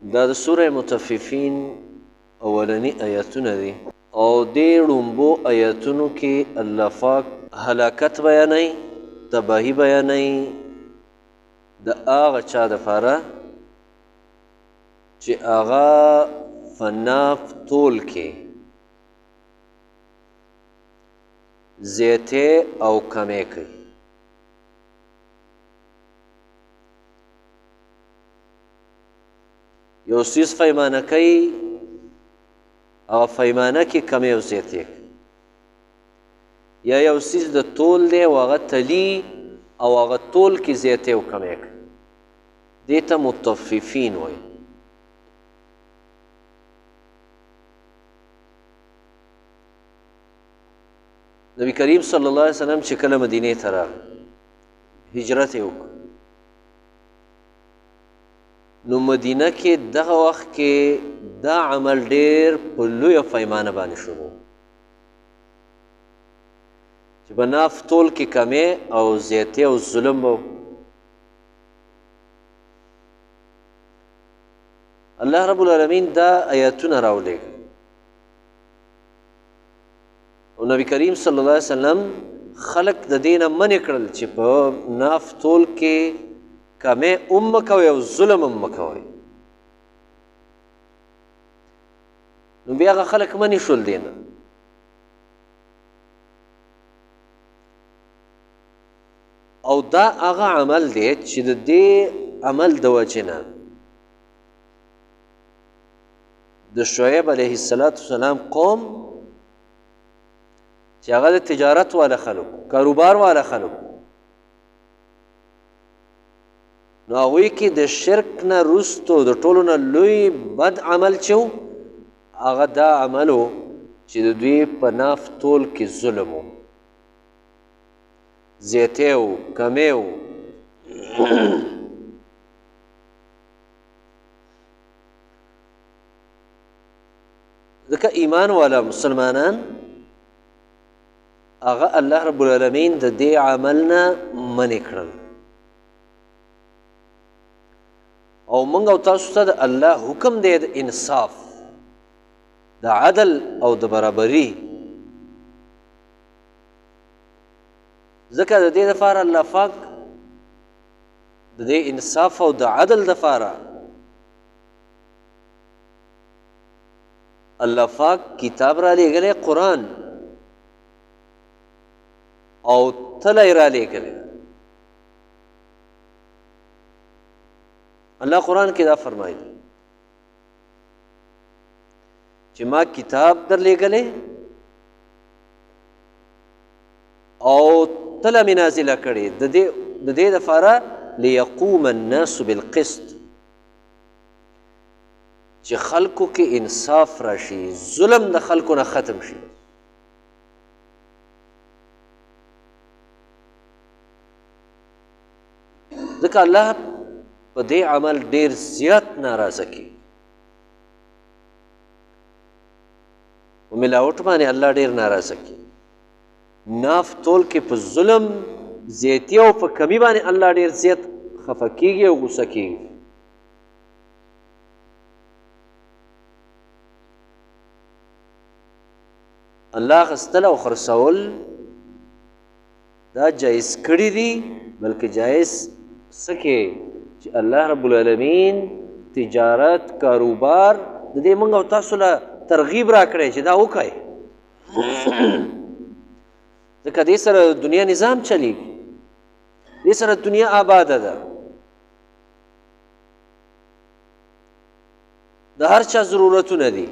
دا د سوره مطففین اولنی آیاتونه دي او دې ړومبو آیاتونو کې الله پاک هلاکت بیانوي، تباهي بیانوي د هغه چا دپاره چې هغه فناف طول کې زیاتې او کمې کوي. یو څیز پیمانه کوي، هغه پیمانه کې کمې او زیاتې کوي، یا یو څیز د طول دی او هغه تلي او هغه طول کې زیاتې او کمې کوي. دې ته مطففین وایي. نبی کریم صلی الله علیه وسلم چې کله مدینې ته راغی، هجرت یې وکړ، نو مدینه کې دغه وخت کې دا عمل ډېر په لویه پیمانه باندې شروع، چې به ناف طول کې کمې او زیاتې او ظلم به الله رب العالمین دا آیاتونه راولېږل او نبی کریم صلی الله علیه وسلم خلق د دې نه منع کړل چې په ناف طول کې کمې هم مه کوئ او ظلم هم مه کوئ. نو بیا هغه خلک منع شول دې نه. او دا هغه عمل دی چې د دې عمل د وجې نه د شعیب علیه السلام قوم چې هغه د تجارت والا خلک، کاروبار والا خلک، نو هغوی کې د شرک نه وروستو د ټولو نه لوی بد عمل چې و هغه دا عمل و چې د دوی په ناف طول کې ظلم و، زیاتې و، کمې و. ځکه ایمان والا مسلمانان هغه الله رب العالمین د دې عمل نه منع کړل، او موږ او تاسو ته د الله حکم دی د انصاف، د عدل او د برابري. ځکه د دې دپاره الله پاک د دې انصاف او د عدل دپاره الله پاک کتاب را لېږلی، قرآن، او تله را لېږلی. الله قرآن کې دا فرمایي چې ما کتاب در لېږلی او تله مې نازله کړې د دې دپاره لیقوم الناس بالقسط، چې خلکو کې انصاف راشي، ظلم د خلکو نه ختم شي. ځکه الله په دې عمل ډېر زیات ناراضه کي. په ملاوټ باندې الله ډېر ناراضه کي. ناف طول کې په ظلم زیاتي او په کمی باندې الله ډېر زیات خفه کېږي او غوسه کېږي. الله اخیستل او خرڅول دا جایز کړي دي، بلکې جایز څه کې چې الله رب العالمین تجارت، کاروبار د دې موږ او تاسو له ترغیب را کړی چې دا وکړئ. ځکه دې سره دنیا نظام چلیږي، دې سره دنیا آباده ده. د هر چا ضرورتونه دي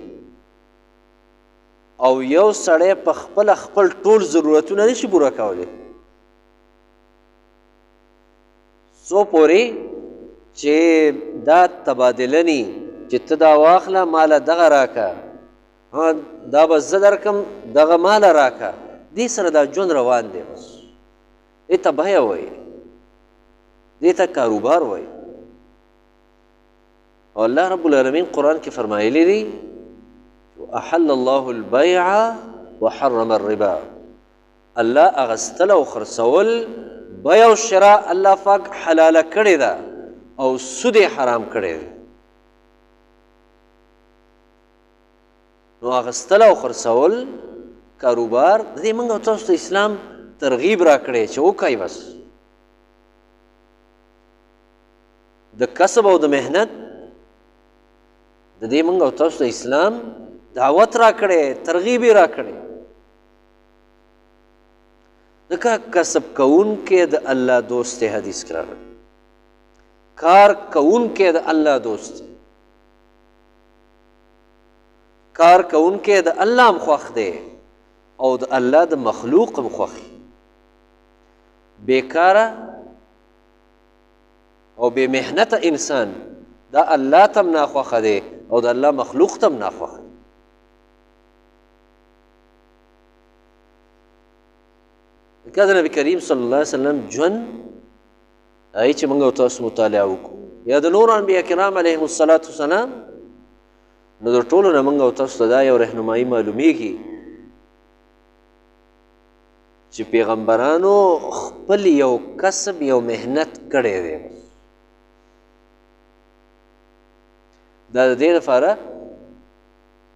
او یو سړی په خپله خپل ټول ضرورتونه نشي پوره کولی، څو پورې چې دا تبادله ني چې ته دا واخله ماله دغه راکه، دا به زه درکم دغه ماله راکه. دې سره دا ژوند روان دی. بس دې ته بیه وایي، دې ته کاروبار وایي. او الله رب العالمین قرآن کې فرمایلی دی احل الله البیع وحرم الربا. الله اغستل او خرڅول، بیع او شراء الله پاک حلاله کړې ده او سود حرام کړی دی. نو اخیستل او خرڅول کاروبار د دې موږ او تاسو ته اسلام ترغیب راکړی چې وکئ بس د کسب او د محنت د دې موږ او تاسو ته اسلام دعوت راکړی ترغیب یې راکړی ځکه کسب کوونکی د الله دوست دی حدیث کې راغلی کار کوونکی د الله دوست دی کار کوونکی د الله هم خوښ دی او د الله د مخلوق هم خوښ بیکاره او بې محنته انسان دا الله ته هم ناخوښه دی او د الله مخلوق ته هم ناخوښه دی که د نبي کریم صلی الله علیه وسلم ژوند هغې چې موږ او تاسو مطالعه وکړو یا د نورو انبیا کرام علیهم الصلاة وسلام نو د ټولو نه موږ او تاسو ته دا یو رهنمایي معلومیږي چې پیغمبرانو خپل یو کسب یو محنت کړی دی دا د دې لپاره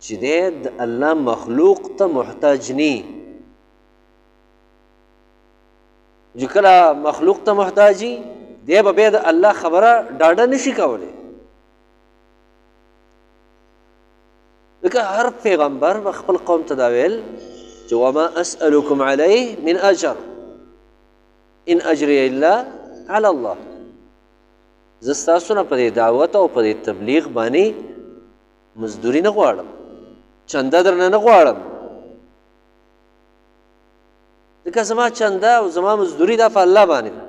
چې دی د الله مخلوق ته محتاج نی چې کله مخلوق ته محتاجي دی به بیا د الله خبره ډاډه نشي کولی ځکه هر پیغمبر به خپل قوم ته دا ویل چې وما اسألکم علیه من اجر ان اجری الا علی الله زه ستاسو نه په دې دعوت او په دې تبلیغ باندې مزدوري نه غواړم چنده درنه نه غواړم ځکه زما چنده او زما مزدوري دا په الله باندې ده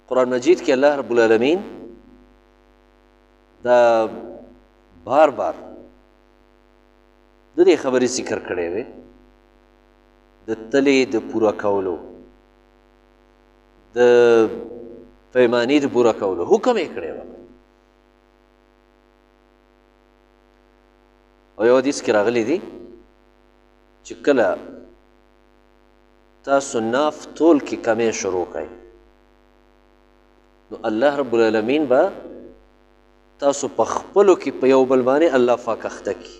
قرآن مجید کې الله رب العالمین دا بار بار د دې خبرې ذکر کړی دی د تلې د پوره کولو د پیمانې د پوره کولو حکم یې کړی و او یو حدیث کې راغلی دی چې کله تاسو ناف تول کې کمې شروع کړئ نو الله رب العالمین به تاسو په خپلو کې په یو بل باندې الله پاک اخته کړي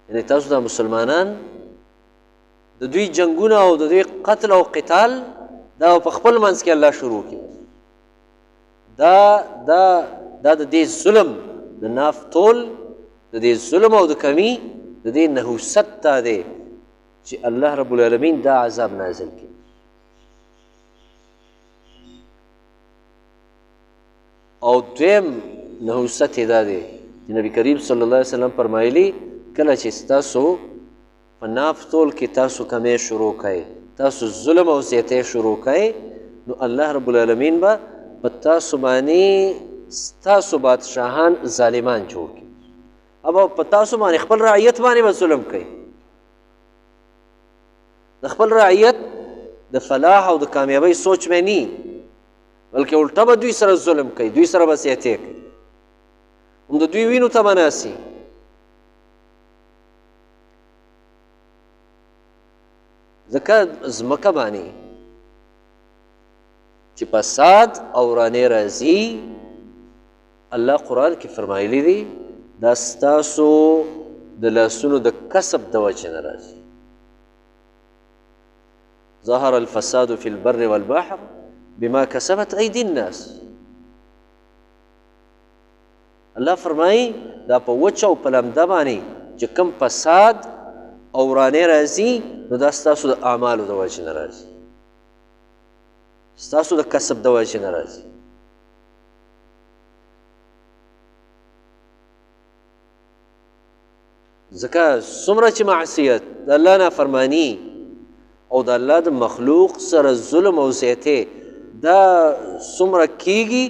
یعنې تاسو دا مسلمانان د دوی جنګونه او د دوی قتل او قتال دا په خپل منځ کې الله شروع کړي دا د دې ظلم د ناف تول د دې ظلم او د کمی د دې نحوست دا دی چې الله رب العالمین دا عذاب نازل کړي او دویم نحوست یې دا دی چې نبي کریم صلی الله علیه وسلم فرمایلي کله چې ستاسو په ناف تول کې تاسو کمې شروع کړئ تاسو ظلم او زیاتۍ شروع کړئ نو الله رب العالمین به په تاسو باندې ستاسو بادشاهان ظالمان جوړ کړي अब په تاسو باندې خپل رعیت باندې به ظلم کوي د خپل رعیت د فلاح او د کامیابی سوچ مې نی بلکې الټه به دوی سره ظلم کوي دوی سره به زیاتې کوي هم د دوی وینو ته به ناسي ځکه ځمکه باندې چې فساد او ورانې راځي الله قرآن کې فرمایلی دی دا ستاسو د لاسونو د کسب د وجې نه راځي ظهر الفساد في البر والبحر بما کسبت ایدی الناس الله فرمایي دا په وچه او په لمده باندې چې کوم فساد او ورانې راځي نو دا ستاسو د اعمالو د وجې نه راځي ستاسو د کسب د وجې نه راځي ځکه څومره چې معصیت د الله نافرماني او د الله د مخلوق سره ظلم او زیاتې دا څومره کیږي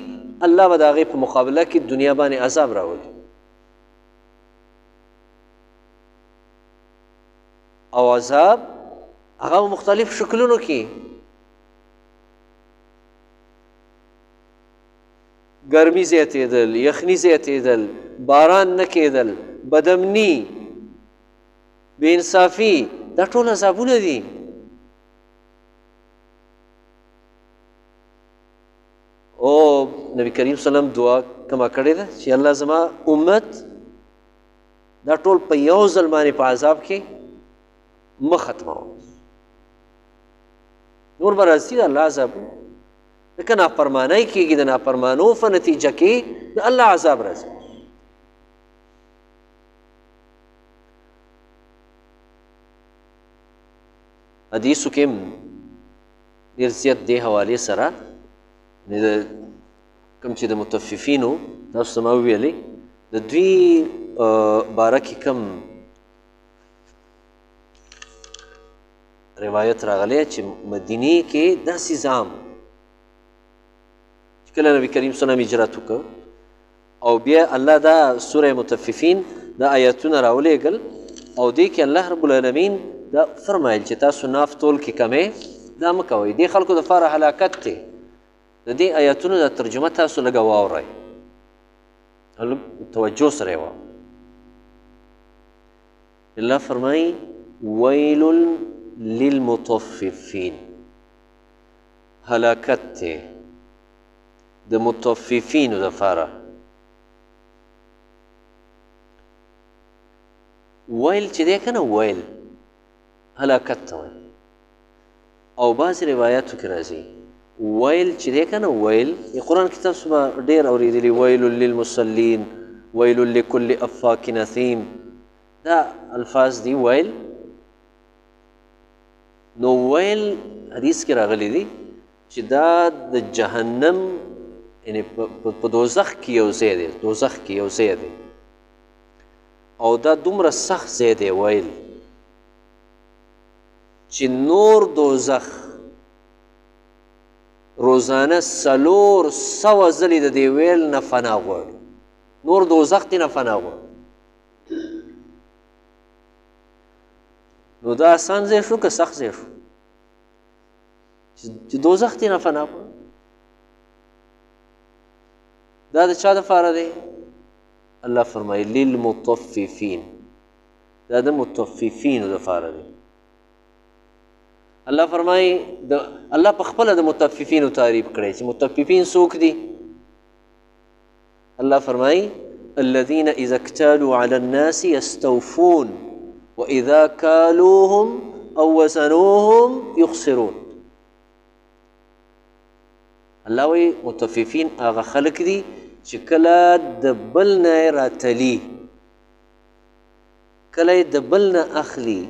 الله به د هغې په مقابله کې دنیا باندې عذاب راولي او عذاب هغه مختلف شکلونو کې ګرمي زیاتېدل یخني زیاتېدل باران نه کېدل بدامني بې انصافي دا ټول عذابونه دي او د دې نه فرق کوي چې څوک د الله رب العالمین د حکم او د الله د رضا په لټه کې وي او د الله نبی کریم صلی الله علیه وسلم دعا کومه کړې ده چې الله زما امت دا ټول په یو ځل باندې په عذاب کې مه ختموه نور به راځي د الله عذاب لکه نافرمانی کېږي د نافرمانو په نتیجه کې د الله عذاب راځي حدیثو کې ډېر زیات دې حوالې سره کوم چې د متففینو تاسو ته ما وویلې د دوی باره کې کوم روایت راغلی چې مدینې کې داسې ځام چې کله نبي کریم صلی الله علیه وسلم هجرت وکړ او بیا الله دا سوره متففین دا آیاتونه راولېږل او دې کې الله رب العالمین دا فرمایل چې تاسو ناف تول کې کمې دا مه کوئ دې خلکو دپاره هلاکت دی د دې آیاتونو دا ترجمه تاسو لږه واورئ توجه سره یې واورئ الله فرمایي ویل للمطففین هلاکت دی د مطففینو دپاره ویل چې دی که نه ویل هلاکت ته وایي او بعضې روایاتو کې راځي ویل چې دی که نه ویل قرآن کې تاسو به ډېر اورېدلي ویل للمصلین ویل لکل افاک نثیم دا الفاظ دي ویل نو ویل حدیث کې راغلی دي چې دا د جهنم یعنی په دوزخ کې یو ځای دی دوزخ کې یو ځای دی او دا دومره سخت ځای دی ویل چې نور دوزخ روزانه 400 ځلې د دې ویل نه فنا غواړي نور دوزخ دې نه فنا غواړي نو دا آسان ځای شو که سخت ځای شو چې دوزخ دې نه فنا غواړي دا د چا دپاره دی الله فرمایي للمطففین دا د مطففینو دپاره دی الله فرمایي الله په خپله د مطففینو تعریف کړی چې مطففین څوک دي الله فرمایي الذين اذا اكتالوا على الناس يستوفون واذا كالوهم او وزنوهم يخسرون الله وایي مطففین هغه خلک دي چې کله د بل نه یې راتلي کله یې د بل نه اخلي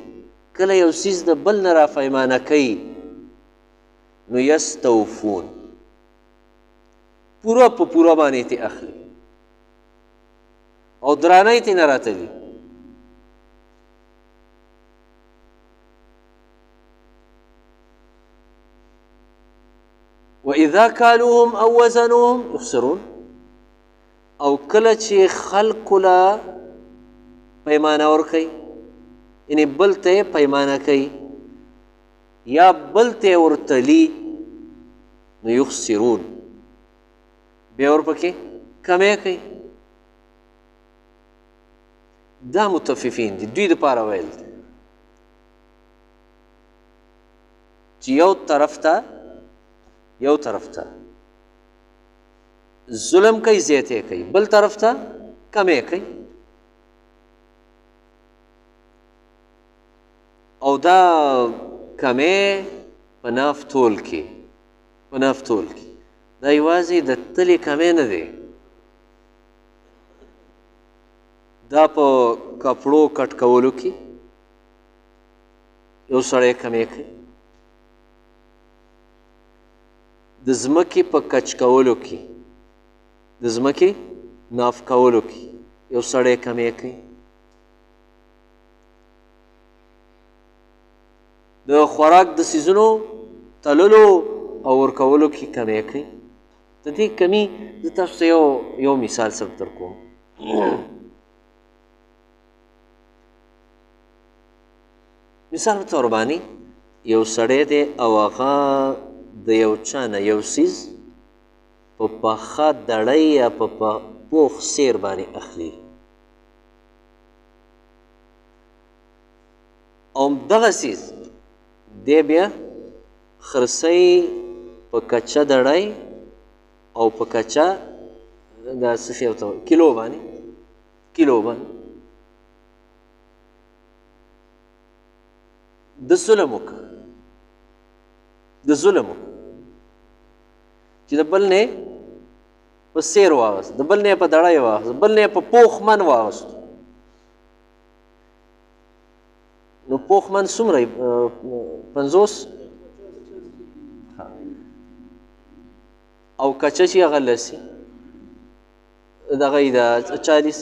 کله یو څیز د بل نه راپیمانه کوي نو یستوفون پوره په پوره باندې ترې اخلي او درانه یې ترې نه راتلي واذا کالوهم او وزنوهم یخسرون او کله چې خلکو له پیمانه ورکوي یعنی بل ته یې پیمانه کوي یا بل ته یې ورتلي نو یخسرون بیا ورپکې کمی کوي دا متففین دي دوی دپاره ویل دي چې یو طرف ته ظلم کوي زیاتی کوي بل طرف ته کمی کوي او دا کمی په نافتول کې دا یوازې د تلې کمی نه دی دا په کپړو کټ کولو کې یو سړی کمی کوي د ځمکې په کچ کولو کې د ځمکې ناف کولو کې یو سړی کمی کوي د خوراک د څیزونو تللو او ورکولو کې کمی کوي د دې کمی زه تاسو ته یو مثال سره در کوم مثال په طور باندې یو سړی دی او هغه د یو چا نه یو څیز په پخه دړۍ یا په پوخ سیر باندې اخلي او دغه څیز دی بیا خرڅوي په کچه دړۍ او په کچه دا څه شی ورته وایي کیلو باندې د ظلم وکړه چې د بل نه په سیر واغست د بل نه په دړی واغست بل نه په پوخ من واغست نو پوخ من څومره 50 او کچه چې هغه لسي دغه یې د 40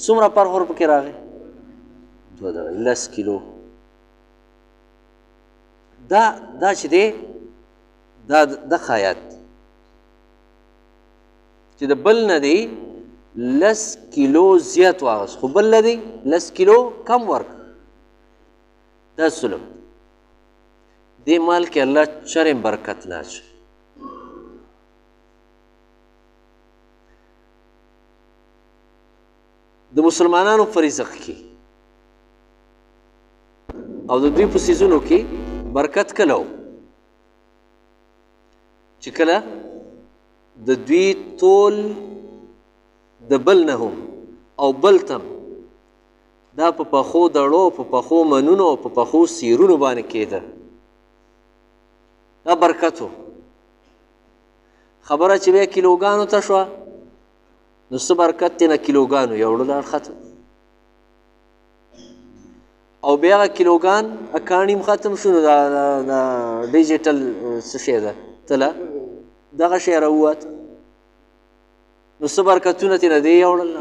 څومره فرق ورپکې راغی 10 کیلو دا چې دی دا خیاط چې د بل نه دی 10 کیلو زیات واغست خو بل نه دی 10 کیلو کم ورک دا ظلم دې مال کې الله چرې برکت نه اچوي د مسلمانانو په رزق کې او د دوی په څیزونو کې برکت کله و چې کله د دوی ټول د بل نه هم او بل تم دا په پخو دړو په پخو منونو او په پخو سیرونو باندې کېده دا برکت و خبره چې بیا کیلوګانو ته شوه نو څه برکت دی نه کیلوګانو یو ډول ختم او بیا هغه کیلوګان اکاڼیم ختم شو نو دا ډیجیټل څه شی ده تله دغه شی راووت نو څه برکتونه ترې نه دی یو ډول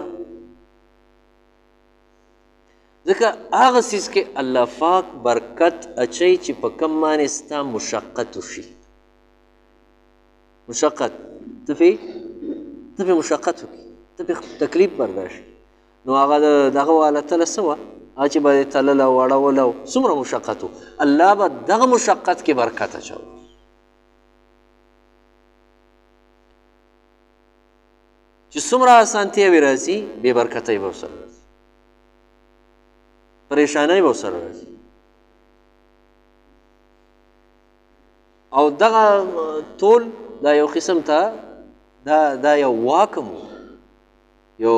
ځکه هغه څیز کې الله پاک برکت اچوي چې په کم باندې ستا مشقت وشي مشقت ته پې مشقت وکړي ته پې تکلیف برداشت نو هغه دغه والا تله څه وه هغه چې به یې تلله او اړوله او څومره مشقت و الله به دغه مشقت کې برکت اچوي چې څومره اسانتیاوې راځي بې برکتۍ به ورسره راځي پریشانۍ به ورسره راځي او دغه ټول دا یو قسم ته دا یو واکم و یو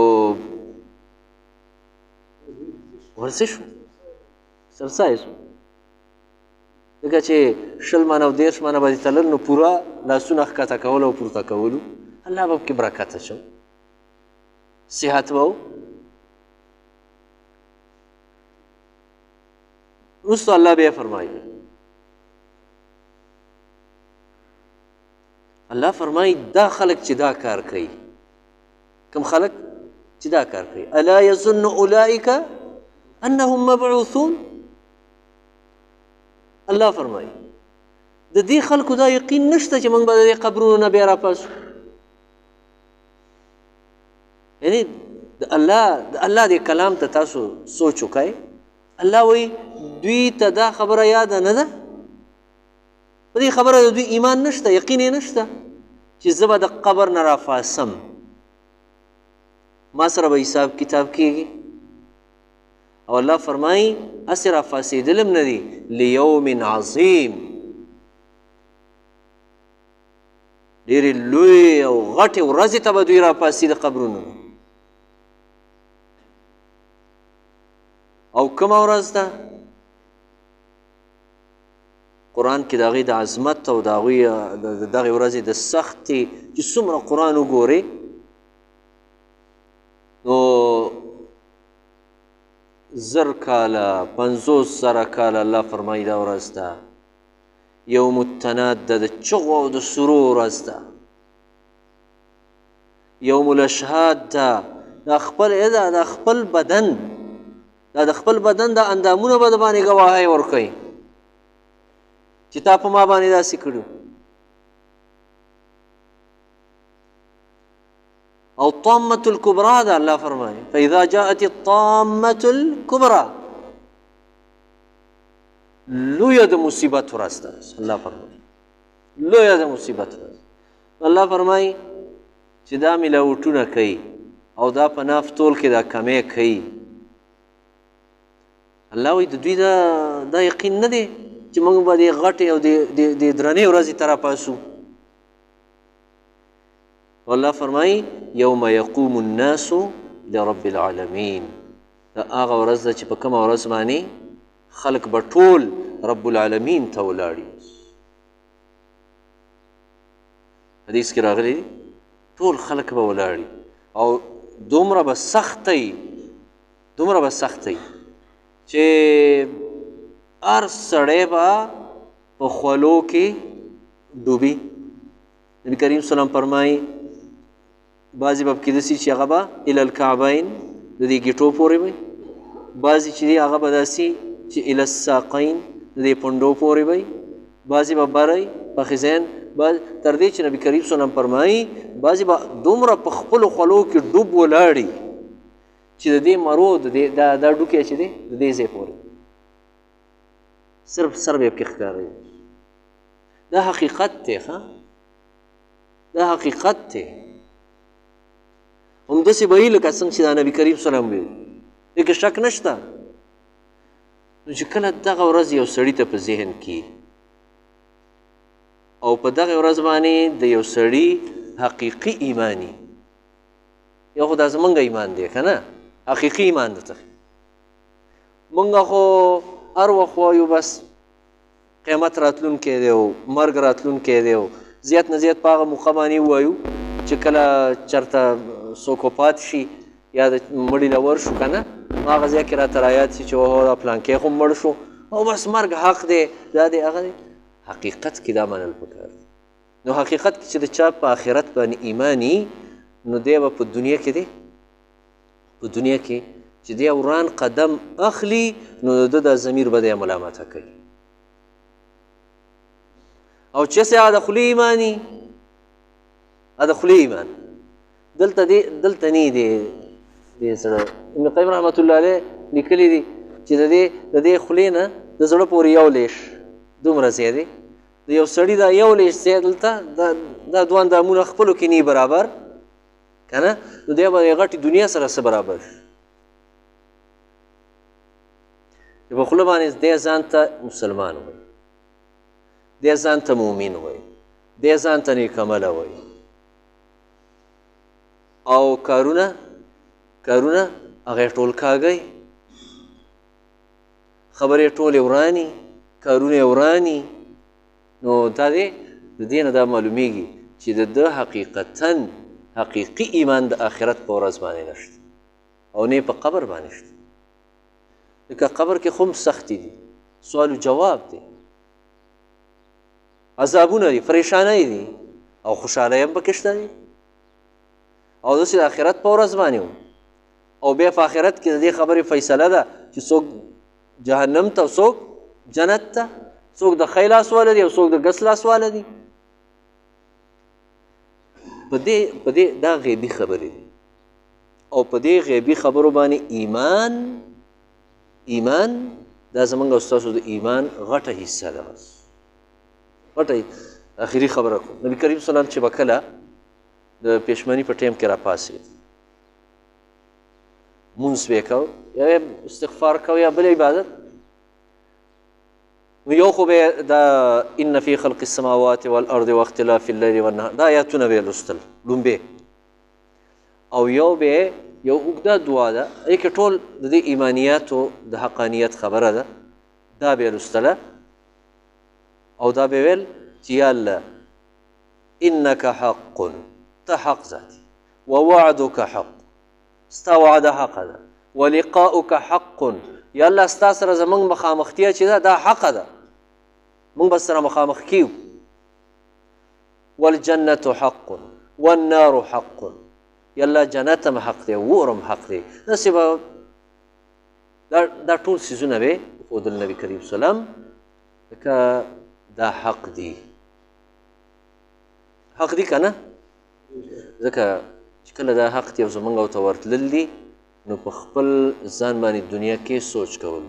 ورزش و سرسایز و ځکه چې 20 منه او 30 منه به دې تلل نو پوره لاسونه ښکته کول او پورته کولو الله به پکې برکت اچو صحت به و وروسته الله بیا فرمایي الله فرمایي دا خلک چې دا کار کوي کوم خلک چې دا کار کوي الا یظن اولئک انهم مبعوثون الله فرمایي د دې خلکو دا یقین نشته چې موږ به د دې قبرونو نه بیا راپاسو یعنی د الله دې کلام ته تاسو سوچ وکئ الله وایي دوی ته دا خبره یاده نه ده په دې خبره د دوی ایمان نشته یقین یې نشته چې زه به د قبر نه راپاسم ما سره به حساب کتاب کېږي او الله فرمایي هسې راپاسېدل هم نه دي لیوم عظیم ډېرې لویې او غټې ورځې ته به دوی راپاسي د قبرونو او کومه ورځ ده قرآن کې د هغې د عظمت او د هغوی دغې ورځې د سختې چې څومره قرآن وګورې نو 1000 کاله 50,000 کاله الله فرمایي دا ورځ ده یوم التناد ده د چغو او د سرو ورځ ده یوم الاشهاد ده دا خپل بدن دا د خپل بدن د اندامونه به د باندې ګواهی ورکوي چې تا په ما باندې داسې کړي او طامة الكبرى ده الله فرمایي فاذا جاءت الطامة الكبرى لویه د مصیبت ورځ ده الله فرمایي لویه د مصیبت ورځ الله فرمایي چې دا ملاوټونه کوي او دا په ناف تول کې دا کمې کوي الله وایي د دوی دا یقین نه دی چې موږ به د غټې او د درنې ورځې ته راپاسو والله فرمایي یوم یقوم الناس لرب العالمین دا هغه ورځ ده چې په کومه ورځ باندې خلق به ټول رب العالمین ته ولاړي حدیث کې راغلی ټول خلق به ولاړي او دومره به سختۍ چې هر سړی به په خولو کې ډوبي نبی کریم سلام فرمایي بعضې به پکې داسې چې هغه به الی الکعبین د دې ګیټو پورې وي بعضې چې دی هغه به داسې چې الی الساقین د دې پنډو پورې وي بعضې به بری پخیزین تر دې چې نبی کریم سلام فرمایي بعضې به دومره په خپلو خولو کې ډوب ولاړي چې د دې مرو دا ډوکی چې دی د دې ځای پورې صرف سر به یې پکې ښکاري دا حقیقت دی دا حقیقت دی همداسې به وي لکه څنګه چې دا نبي کریم سلام ویل دې کې شک نشته نو چې کله دغه ورځ یو سړي ته په ذهن کې او په دغه ورځ باندې د یو سړي حقیقي ایمانی یو خو دا زمونږ ایمان دی که نه حقیقي ایمان ده مونږ خو هر وخت وایو بس قیامت راتلونکی دی او مرګ راتلونکی دی او زیات نه زیات په هغه موقع باندې ووایو چې کله چېرته څوک وفات شي یا د مړي له ورشو که نه هغه ځای کې راته رایاد شي چې اوهو دا پلانکی خو مړ شو او بس مرګ حق دی دا دی هغه دی حقیقت کې دا منل پکار دی نو حقیقت کې چې د چا په آخرت باندې ایمانی نو دی به په دنیا کې دی په دنیا کې چې دی وران قدم اخلي نو د د ضمیر به دی ملامته کوي او چې هغه د خولې ایماني هغه د خولې ایمان دلته نه دی سره ابن قیم رحمت الله علیه لیکلی دي چې د دې خولې نه د زړه پورې یو لیش دومره ځای دی د یو سړي دا یو لیش ځای دلته دا دوه اندامونه خپلو کې نه برابر که نه نو دی به د غټې دنیا سره څه برابر شي چې په خوله باندې دی ځان ته مسلمان وایي دی ځان ته مؤمن وایي دی ځان ته نیکعمله وایي او کارونه هغه یې ټول کاږئ خبرې ټولې وراني کارونه یې وراني نو دا دی د دې نه دا معلومیږي چې د ده حقیقتاً حقیقي ایمان د آخرت په ورځ باندې نشته او نه په قبر باندې شته لکه قبر کې خو هم سختي دي سوال و جواب دی عذابونه دي پریشانۍ دي او خوشحالۍ هم پکې شته دي او داسې د آخرت په ورځ باندې او بیا په آخرت کې د دې خبرې فیصله ده چې څوک جهنم ته او څوک جنت ته څوک د خی لاس واله دي او څوک د ګس لاس واله دي په دې دا غیبي خبرې دي او په دې غیبي خبرو باندې ایمان دا زمونږ او ستاسو د ایمان غټه حصه ده غټه آخري خبره کوم نبي کریم صلی الله علیه وسلم چې به کله د پېشمني په ټیم کې راپاڅېد مونځ به یې کو یا استغفار کو یا بل عبادت نو یو خو به دا ان فی خلق السماوات والارض واختلاف الليل والنهار دا آیاتونه به یې لوستل لومبې او یو به یو اوږده دعا ده هغې کې ټول د دې ایمانیاتو د حقانیت خبره ده دا به یې لوستله او دا به ویل چې یا الله انک حق ته حق ذاتي ووعدك حق ستا وعده حق ده ولقاؤك حق یا الله ستا سره زمونږ مخامختیا چې ده دا حقه ده مونږ به سره مخامخ کیو والجنة حق والنار حق یا الله جنت هم حق دی اور هم حق دی داسې به دا ټول څیزونه به ښودل نبي کریم سلام لکه دا حق دی حق دی که نه ځکه چې کله دا حق دی او زمونږ او ته ورتلل دي نو په خپل ځان باندې دنیا کې سوچ کول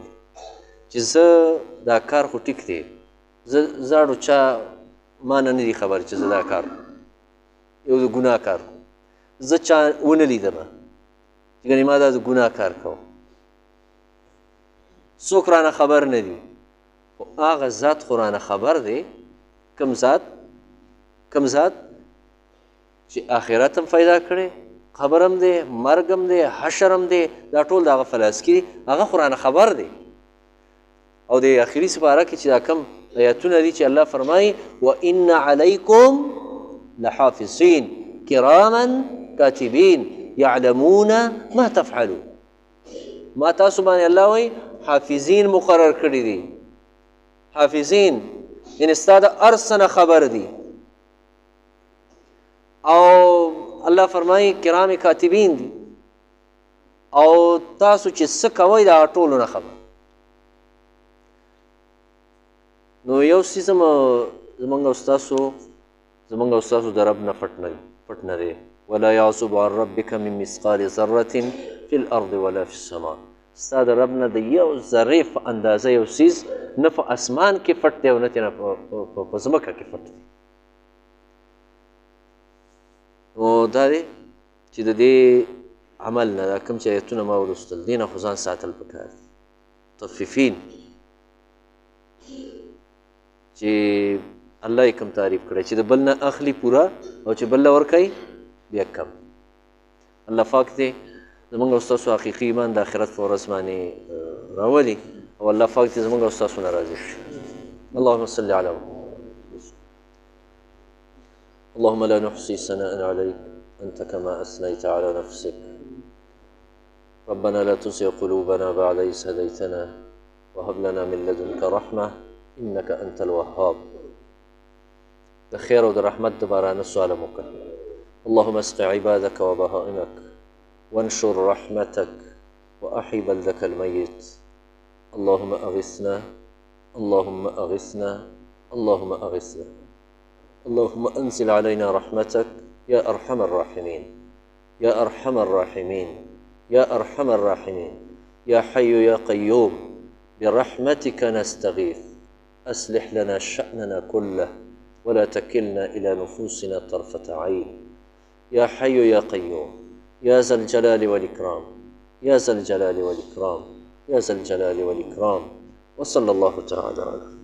چې زه دا کار خو ټیک دی زاړو چا ما نه دي خبر چې زه دا کار یو د ګناه کار کوم زه چا ونه لیدمه چې ګنې ما دا د ګناه کار کوم څوک رانه خبر نه دي خو هغه ذات خو رانه خبر دی کم ذات چې آخرت هم پیدا کړی، قبر هم دی، مرګ هم دی، حشر هم دی، دا ټول د هغه فلاسکي دي، هغه قرآن خبر دی. او د اخري سپاره کې چې دا کم آیاتونه دي چې الله فرمایي وان علیکم لحافظین کراما کاتبین یعلمون ما تفعلون. ما تاسو باندې الله وایي حافظین مقرر کړي دي، حافظین یعنې ستا د هر څه نه خبر دي. او الله فرمایي کرام کاتبین دي، او تاسو چې څه کوئ د هغه ټولو نه خبر. نو یو څیز زمونږ او ستاسو د رب نه پټ نه دی. ولا یعصب عن ربک من مثقال ذرة فی الارض ولا فی السماء. ستا د رب نه د یو ذرې په اندازه یو څیز نه په اسمان کې پټ دی او نه په ځمکه کې پټ دی. نو دا دی چې د دې عمل نه دا کوم چې ایتونه ما ولوستل دې نه خو ځان ساتل پکار دي. مطففین چې الله یې کوم تعریف کړی چې د بل نه اخلي پوره او چې بل له ورکوي بیا کم. الله پاک دې زمونږ او ستاسو حقیقي ایمان د آخرت په ورځ باندې راولي او الله پاک دې زمونږ او ستاسو نه راضي شي. اللهم صل علی محمد. اللهم لا نحصي ثناء عليك أنت كما أثنيت على نفسك. ربنا لا تزغ قلوبنا بعد إذ هديتنا وهب لنا من لدنك رحمة إنك أنت الوهاب. د خیر او د رحمت د بارانه سوال وکړه. اللهم اسق عبادك وبهائمك وانشر رحمتك وأحي بلدك الميت. اللهم أغثنا اللهم أغثنا اللهم أغثنا. اللهم أنزل علينا رحمتك يا أرحم الراحمين يا أرحم الراحمين يا أرحم الراحمين. يا حي يا قيوم برحمتك نستغيث أصلح لنا شأننا كله ولا تكلنا إلى نفوسنا طرفة عين. يا حي يا قيوم يا ذا الجلال والإكرام يا ذا الجلال والإكرام يا ذا الجلال والإكرام. وصلى الله تعالى على